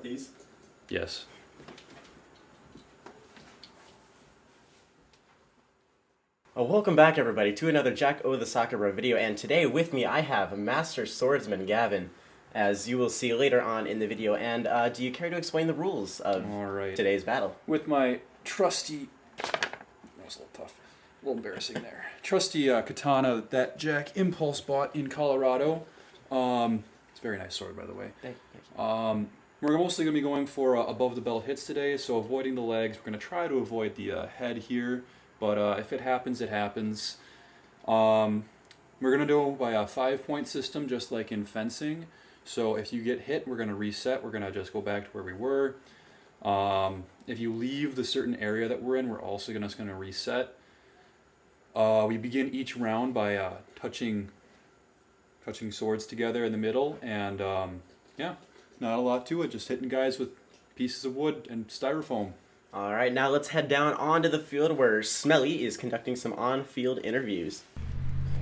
these? Yes. Welcome back, everybody, to another Jack O the Soccer Bro video, and today with me I have Master Swordsman Gavin, as you will see later on in the video. And do you care to explain the rules of today's battle? With my trusty, that was a little tough, a little embarrassing there. Trusty katana that Jack Impulse bought in Colorado. It's a very nice sword, by the way. Thank you. We're mostly going to be going for above the belt hits today, so avoiding the legs. We're going to try to avoid the head here. But if it happens, it happens. We're going to do by a 5-point system, just like in fencing. So if you get hit, we're going to reset. We're going to just go back to where we were. If you leave the certain area that we're in, we're also just going to reset. We begin each round by touching swords together in the middle. And yeah, not a lot to it. Just hitting guys with pieces of wood and styrofoam. Alright, now let's head down onto the field where Smelly is conducting some on-field interviews.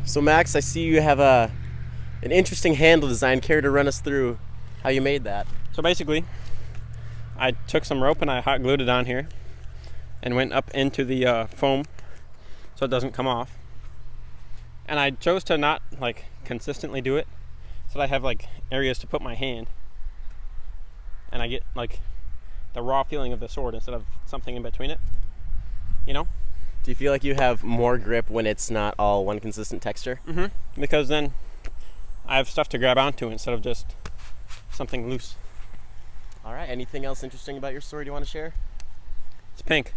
So Max, I see you have an interesting handle design. Care to run us through how you made that? So basically, I took some rope and I hot glued it on here and went up into the foam so it doesn't come off. And I chose to not consistently do it so that I have areas to put my hand and I get the raw feeling of the sword instead of something in between it, you know? Do you feel like you have more grip when it's not all one consistent texture? Mm-hmm. Because then I have stuff to grab onto instead of just something loose. Alright, anything else interesting about your sword you want to share? It's pink.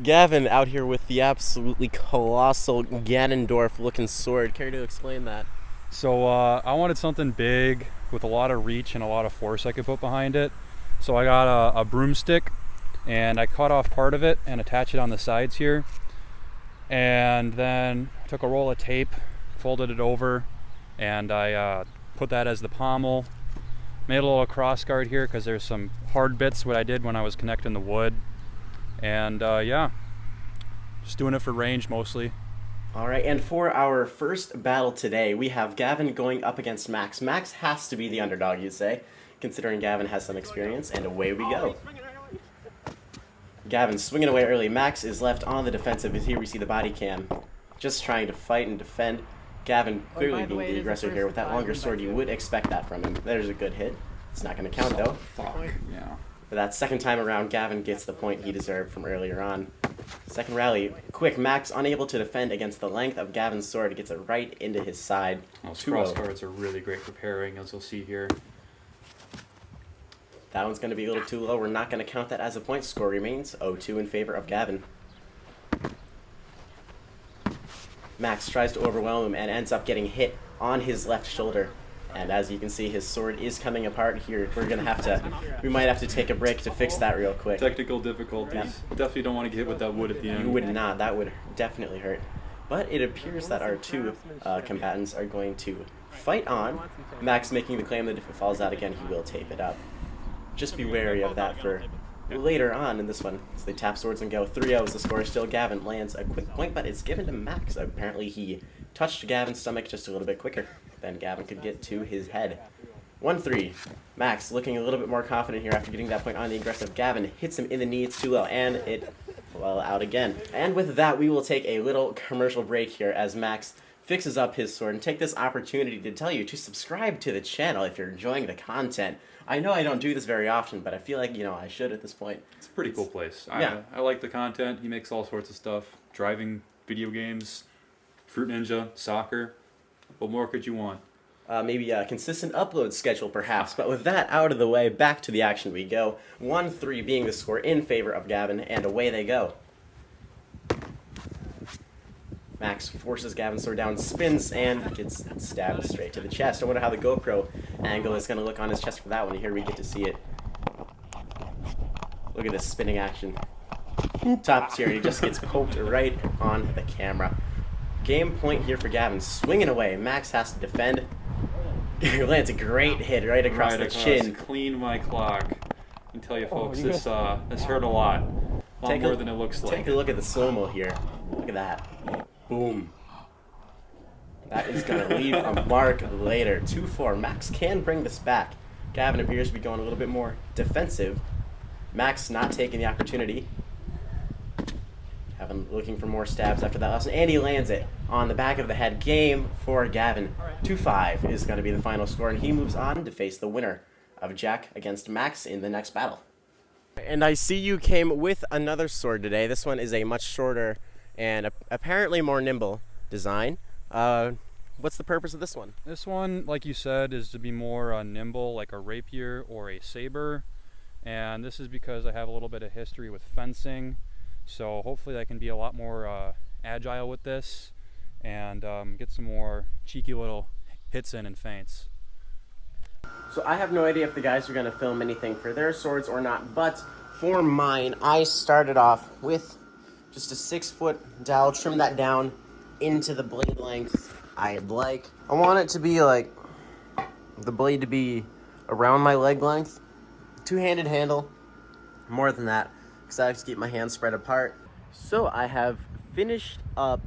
Gavin out here with the absolutely colossal Ganondorf looking sword. Care to explain that? So I wanted something big with a lot of reach and a lot of force I could put behind it. So I got a broomstick and I cut off part of it and attached it on the sides here. And then took a roll of tape, folded it over, and I put that as the pommel. Made a little cross guard here because there's some hard bits what I did when I was connecting the wood. And yeah, just doing it for range mostly. Alright, and for our first battle today, we have Gavin going up against Max. Max has to be the underdog, you'd say, considering Gavin has some experience, and away we go. Gavin swinging away early. Max is left on the defensive, as here we see the body cam. Just trying to fight and defend. Gavin clearly being the aggressor here. With that longer sword, you would expect that from him. There's a good hit. It's not going to count, though. Fuck, yeah. But that second time around, Gavin gets the point he deserved from earlier on. Second rally, quick. Max, unable to defend against the length of Gavin's sword, gets it right into his side. Those cross guards are really great for parrying, as you'll see here. That one's going to be a little too low. We're not going to count that as a point. Score remains 0-2 in favor of Gavin. Max tries to overwhelm him and ends up getting hit on his left shoulder. And as you can see, his sword is coming apart here. We might have to take a break to fix that real quick. Technical difficulties. Yeah. Definitely don't want to get hit with that wood at the end. You would not. That would definitely hurt. But it appears that our two combatants are going to fight on. Max making the claim that if it falls out again, he will tape it up. Just be wary of that for later on in this one. So they tap swords and go. 3-0 is the score. Still, Gavin lands a quick point, but it's given to Max. Apparently, he touched Gavin's stomach just a little bit quicker than Gavin could get to his head. 1-3. Max looking a little bit more confident here after getting that point on the aggressive. Gavin hits him in the knee. It's too low, and it fell out again. And with that, we will take a little commercial break here as Max fixes up his sword, and take this opportunity to tell you to subscribe to the channel if you're enjoying the content. I know I don't do this very often, but I feel like, I should at this point. It's a pretty cool place. Yeah. I like the content. He makes all sorts of stuff. Driving, video games, Fruit Ninja, soccer. What more could you want? Maybe a consistent upload schedule, perhaps. But with that out of the way, back to the action we go. 1-3 being the score in favor of Gavin, and away they go. Max forces Gavin's sword down, spins, and gets stabbed straight to the chest. I wonder how the GoPro angle is going to look on his chest for that one. Here we get to see it. Look at this spinning action. Top tier, he just gets poked right on the camera. Game point here for Gavin, swinging away. Max has to defend. Lands a great hit right across the chin. Clean my clock. I can tell you folks, this hurt a lot. A lot more than it looks like. Take a look at the slow-mo here. Look at that. Boom. That is going to leave a mark later. 2-4. Max can bring this back. Gavin appears to be going a little bit more defensive. Max not taking the opportunity. Gavin looking for more stabs after that last one, and he lands it on the back of the head. Game for Gavin. 2-5 is going to be the final score, and he moves on to face the winner of Jack against Max in the next battle. And I see you came with another sword today. This one is a much shorter and apparently more nimble design. What's the purpose of this one? This one, like you said, is to be more nimble, like a rapier or a saber. And this is because I have a little bit of history with fencing. So hopefully I can be a lot more agile with this and get some more cheeky little hits in and feints. So I have no idea if the guys are going to film anything for their swords or not, but for mine, I started off with just a 6-foot dowel, trim that down into the blade length I'd like. I want it to be like, the blade to be around my leg length. Two-handed handle, more than that, because I like to keep my hands spread apart. So I have finished up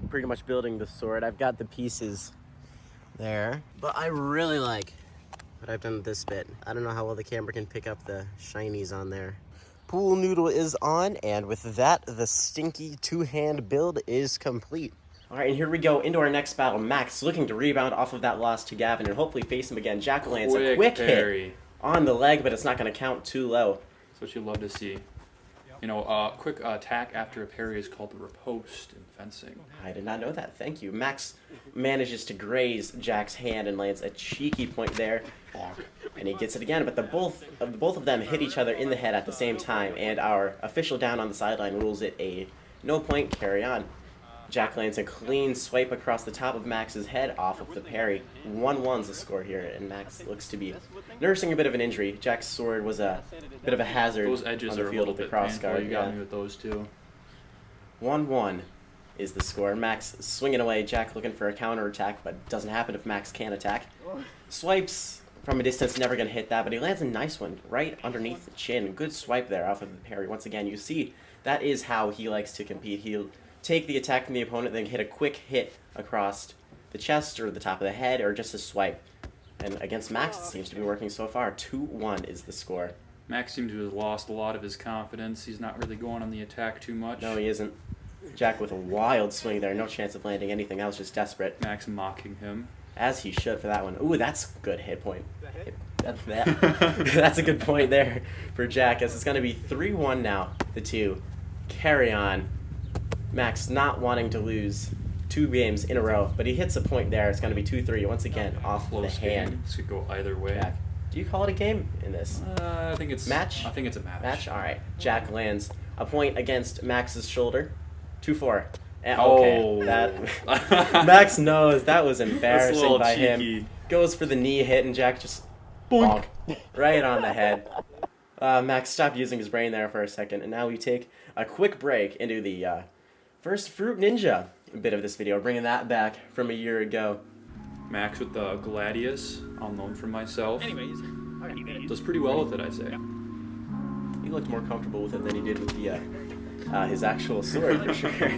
pretty much building the sword. I've got the pieces there, but I really like what I've done with this bit. I don't know how well the camera can pick up the shinies on there. Pool noodle is on, and with that, the stinky two-hand build is complete. All right, and here we go into our next battle. Max looking to rebound off of that loss to Gavin and hopefully face him again. Jack lands a quick hit on the leg, but it's not going to count too low. That's what you love to see. You know, quick attack after a parry is called the riposte in fencing. I did not know that. Thank you. Max manages to graze Jack's hand and lands a cheeky point there. And he gets it again, but both of them hit each other in the head at the same time, and our official down on the sideline rules it a no point, carry on. Jack lands a clean swipe across the top of Max's head off of the parry. 1-1's the score here, and Max looks to be nursing a bit of an injury. Jack's sword was a bit of a hazard those edges on the are field a of the bit cross painful. guard. You got me with those two. 1-1 is the score. Max swinging away, Jack looking for a counterattack, but doesn't happen if Max can attack. Swipes from a distance, never going to hit that, but he lands a nice one right underneath the chin. Good swipe there off of the parry. Once again, you see that is how he likes to compete. He'll take the attack from the opponent, then hit a quick hit across the chest or the top of the head, or just a swipe. And against Max, it seems to be working so far. 2-1 is the score. Max seems to have lost a lot of his confidence. He's not really going on the attack too much. No, he isn't. Jack with a wild swing there. No chance of landing anything. That was just desperate. Max mocking him. As he should for that one. Ooh, that's a good hit point. That's a good point there for Jack, as it's going to be 3-1 now. The two carry on. Max not wanting to lose 2 games in a row, but he hits a point there. It's going to be 2-3 once again off the hand. This could go either way. Jack. Do you call it a game in this? I think it's match. I think it's a match. Match. All right. Jack lands a point against Max's shoulder. 2-4. And, oh, Max knows that was embarrassing by cheeky. him. Goes for the knee hit, and Jack just bonk right on the head. Max stopped using his brain there for a second, and now we take a quick break into the first Fruit Ninja bit of this video, bringing that back from a year ago. Max with the Gladius, I'll known for myself. Anyways, does pretty well with it, I'd say. He looked more comfortable with it than he did with the his actual sword, for sure.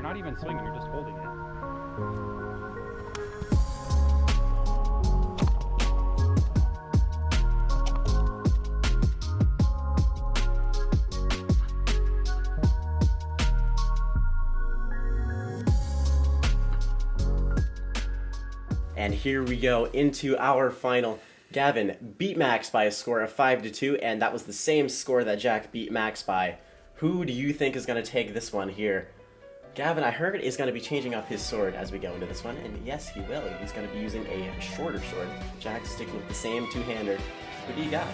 Not even swinging, you're just holding it. And here we go into our final. Gavin beat Max by a score of 5-2, and that was the same score that Jack beat Max by. Who do you think is going to take this one here? Gavin, I heard, is going to be changing up his sword as we go into this one, and yes, he will. He's going to be using a shorter sword. Jack's sticking with the same two-hander. What do you got?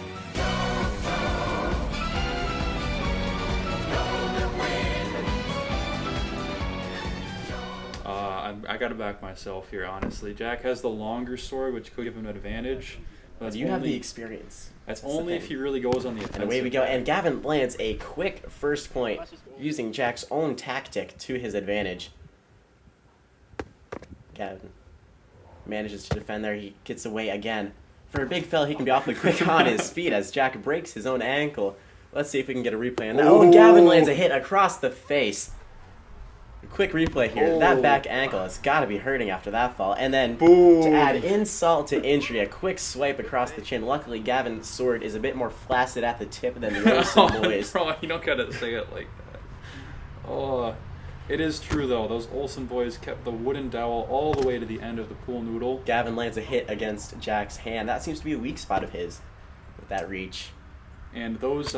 I got to back myself here, honestly. Jack has the longer sword, which could give him an advantage. But You have the experience. That's the only thing. if he really goes on the offensive. And away we go. And Gavin lands a quick first point using Jack's own tactic to his advantage. Gavin manages to defend there. He gets away again. For a big fella, he can be awfully quick on his feet as Jack breaks his own ankle. Let's see if we can get a replay on that. Oh, and Gavin lands a hit across the face. A quick replay here. That back ankle has got to be hurting after that fall. And then to add insult to injury, a quick swipe across the chin. Luckily, Gavin's sword is a bit more flaccid at the tip than the Olsen boys. Bro, you don't gotta say it like that. Oh, it is true though. Those Olsen boys kept the wooden dowel all the way to the end of the pool noodle. Gavin lands a hit against Jack's hand. That seems to be a weak spot of his with that reach. And those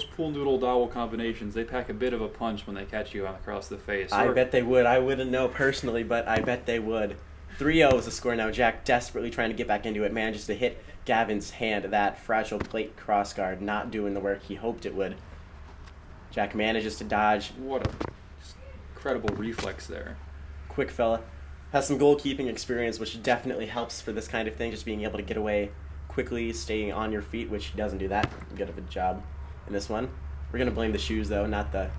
pool noodle dowel combinations, they pack a bit of a punch when they catch you across the face. I bet they would. I wouldn't know personally, but I bet they would. 3-0 is the score now. Jack, desperately trying to get back into it, manages to hit Gavin's hand. That fragile plate crossguard not doing the work he hoped it would. Jack manages to dodge. What a incredible reflex there. Quick fella. Has some goalkeeping experience, which definitely helps for this kind of thing, just being able to get away quickly, staying on your feet, which he doesn't do that good of a job in this one. We're going to blame the shoes, though, not the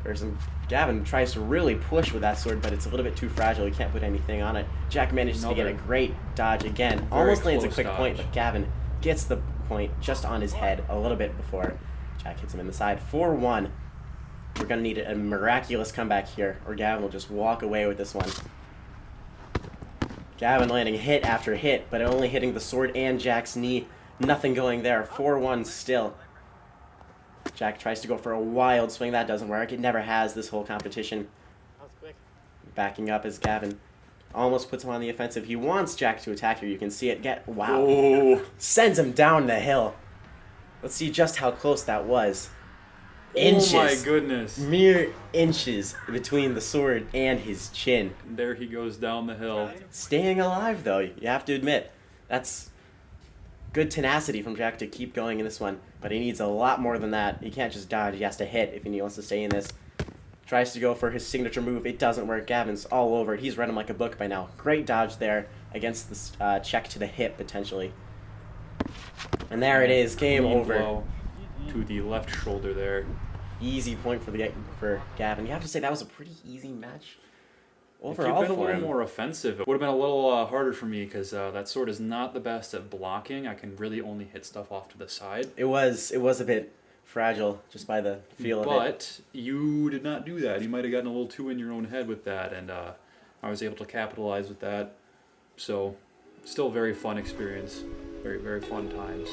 person. Gavin tries to really push with that sword, but it's a little bit too fragile. He can't put anything on it. Jack manages to get a great dodge again. Almost lands a quick point, but Gavin gets the point just on his head a little bit before Jack hits him in the side. 4-1. We're going to need a miraculous comeback here, or Gavin will just walk away with this one. Gavin landing hit after hit, but only hitting the sword and Jack's knee. Nothing going there. 4-1 still. Jack tries to go for a wild swing. That doesn't work. It never has this whole competition. That was quick. Backing up as Gavin almost puts him on the offensive. He wants Jack to attack here. You can see it. Wow. Oh. Sends him down the hill. Let's see just how close that was. Inches. Oh my goodness. Mere inches between the sword and his chin. There he goes down the hill. Staying alive, though, you have to admit. That's good tenacity from Jack to keep going in this one. But he needs a lot more than that. He can't just dodge. He has to hit if he wants to stay in this. Tries to go for his signature move. It doesn't work. Gavin's all over it. He's read him like a book by now. Great dodge there against this check to the hip, potentially. And there it is. Game Clean over. blow to the left shoulder there. Easy point for Gavin. You have to say that was a pretty easy match If you'd overall been a for little him. more offensive, it would have been a little harder for me because that sword is not the best at blocking. I can really only hit stuff off to the side. It was a bit fragile just by the feel of it. But you did not do that. You might have gotten a little too in your own head with that, and I was able to capitalize with that. So, still a very fun experience. Very, very fun times.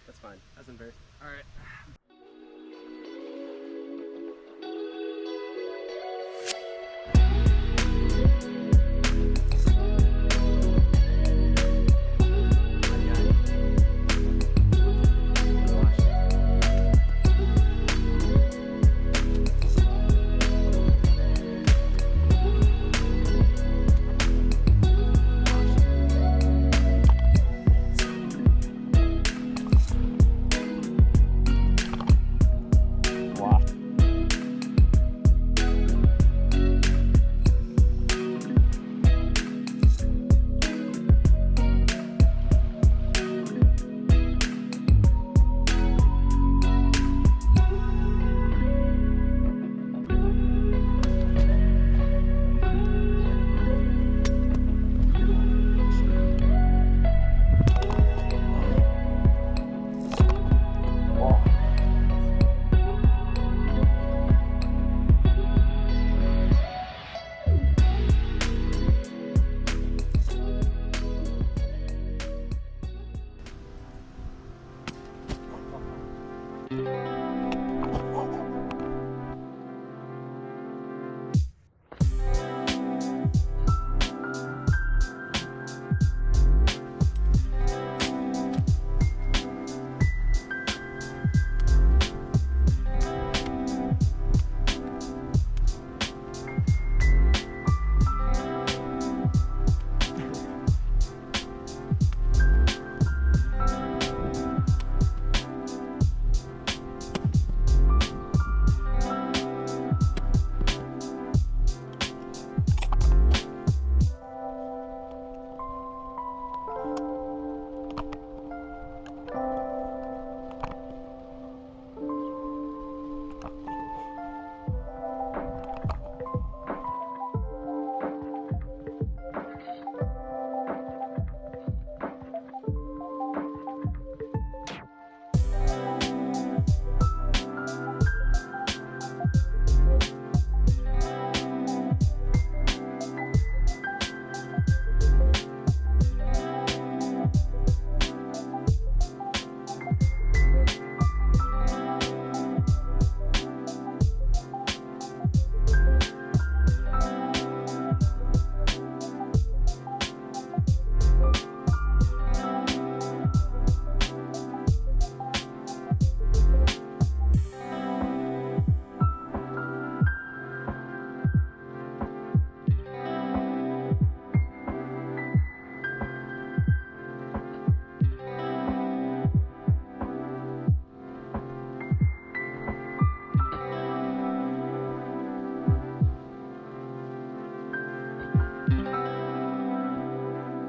That's fine. That's embarrassing. All right.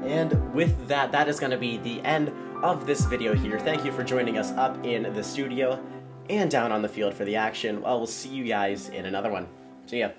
And with that, that is going to be the end of this video here. Thank you for joining us up in the studio and down on the field for the action. Well, we'll see you guys in another one. See ya.